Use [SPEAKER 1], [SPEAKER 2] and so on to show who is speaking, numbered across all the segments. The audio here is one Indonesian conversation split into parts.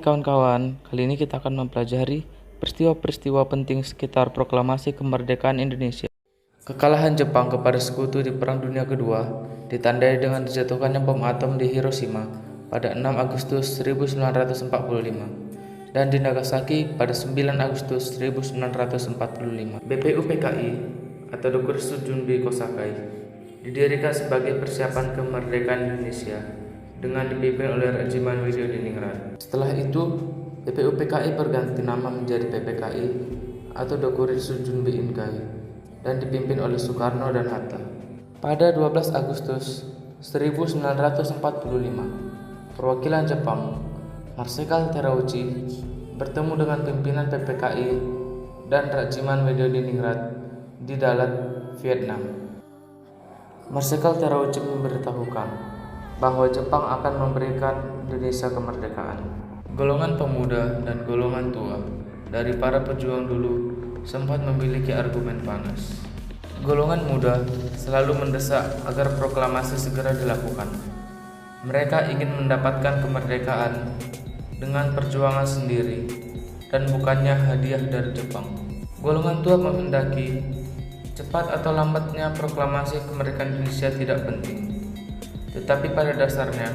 [SPEAKER 1] Hai kawan-kawan, kali ini kita akan mempelajari peristiwa-peristiwa penting sekitar proklamasi kemerdekaan Indonesia. Kekalahan Jepang kepada sekutu di Perang Dunia Kedua ditandai dengan dijatuhkannya bom atom di Hiroshima pada 6 Agustus 1945 dan di Nagasaki pada 9 Agustus 1945. BPUPKI atau Dokuritsu Junbi Kosakai didirikan sebagai persiapan kemerdekaan Indonesia dengan dipimpin oleh Rajiman Widodiningrat. Setelah itu, BPUPKI berganti nama menjadi PPKI atau Dokuritsu Junbi Inkai dan dipimpin oleh Soekarno dan Hatta. Pada 12 Agustus 1945, perwakilan Jepang, Marsikal Terauchi, bertemu dengan pimpinan PPKI dan Rajiman Widodiningrat di Dalat, Vietnam. Marsikal Terauchi memberitahukan bahwa Jepang akan memberikan Indonesia kemerdekaan. Golongan pemuda dan golongan tua dari para pejuang dulu sempat memiliki argumen panas. Golongan muda selalu mendesak agar proklamasi segera dilakukan. Mereka ingin mendapatkan kemerdekaan dengan perjuangan sendiri dan bukannya hadiah dari Jepang. Golongan tua menghendaki cepat atau lambatnya proklamasi kemerdekaan Indonesia tidak penting. Tetapi pada dasarnya,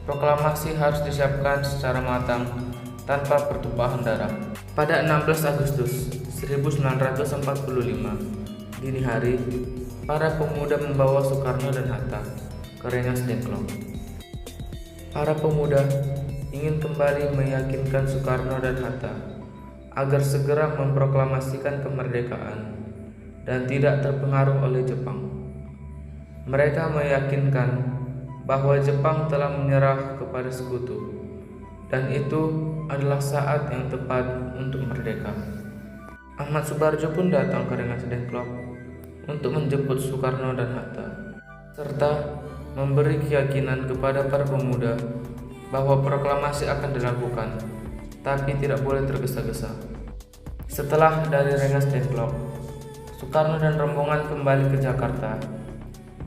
[SPEAKER 1] proklamasi harus disiapkan secara matang tanpa pertumpahan darah. Pada 16 Agustus 1945, dini hari, para pemuda membawa Soekarno dan Hatta ke Rengas Dengklok. Para pemuda ingin kembali meyakinkan Soekarno dan Hatta agar segera memproklamasikan kemerdekaan dan tidak terpengaruh oleh Jepang. Mereka meyakinkan bahwa Jepang telah menyerah kepada sekutu dan itu adalah saat yang tepat untuk merdeka. Ahmad Subarjo pun datang ke Rengas Dengklok untuk menjemput Soekarno dan Hatta serta memberi keyakinan kepada para pemuda bahwa proklamasi akan dilakukan, tapi tidak boleh tergesa-gesa. Setelah dari Rengas Dengklok, Soekarno dan rombongan kembali ke Jakarta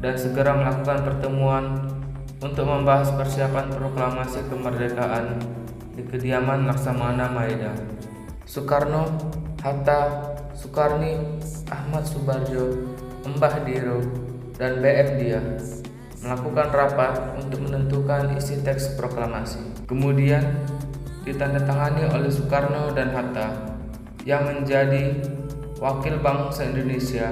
[SPEAKER 1] dan segera melakukan pertemuan untuk membahas persiapan proklamasi kemerdekaan di kediaman Laksamana Maeda. Soekarno, Hatta, Soekarni, Ahmad Subarjo, Mbah Diro, dan BM Dia melakukan rapat untuk menentukan isi teks proklamasi. Kemudian ditandatangani oleh Soekarno dan Hatta yang menjadi wakil bangsa Indonesia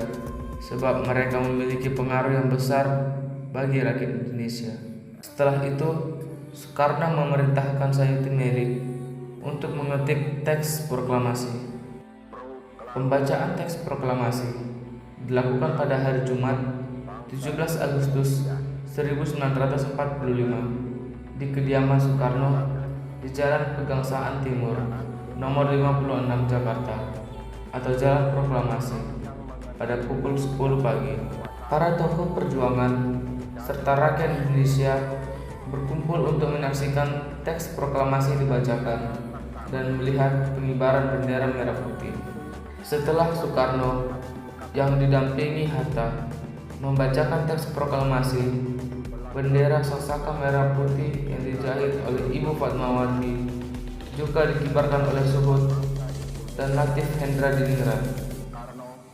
[SPEAKER 1] sebab mereka memiliki pengaruh yang besar bagi rakyat Indonesia. Setelah itu, Soekarno memerintahkan Sayuti Melik untuk mengetik teks proklamasi. Pembacaan teks proklamasi dilakukan pada hari Jumat 17 Agustus 1945 di kediaman Soekarno di Jalan Pegangsaan Timur nomor 56 Jakarta atau Jalan Proklamasi pada pukul 10 pagi. Para tokoh perjuangan serta rakyat Indonesia berkumpul untuk menyaksikan teks proklamasi dibacakan dan melihat pengibaran bendera merah putih. Setelah Soekarno yang didampingi Hatta membacakan teks proklamasi, bendera sangsaka merah putih yang dijahit oleh Ibu Fatmawati juga dikibarkan oleh Suhut dan Latif Hendra Diningrat.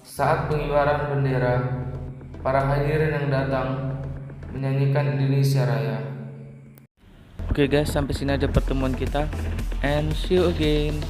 [SPEAKER 1] Saat pengibaran bendera, para hadirin yang datang menyanyikan Indonesia Raya. Oke guys, sampai sini aja pertemuan kita, and see you again.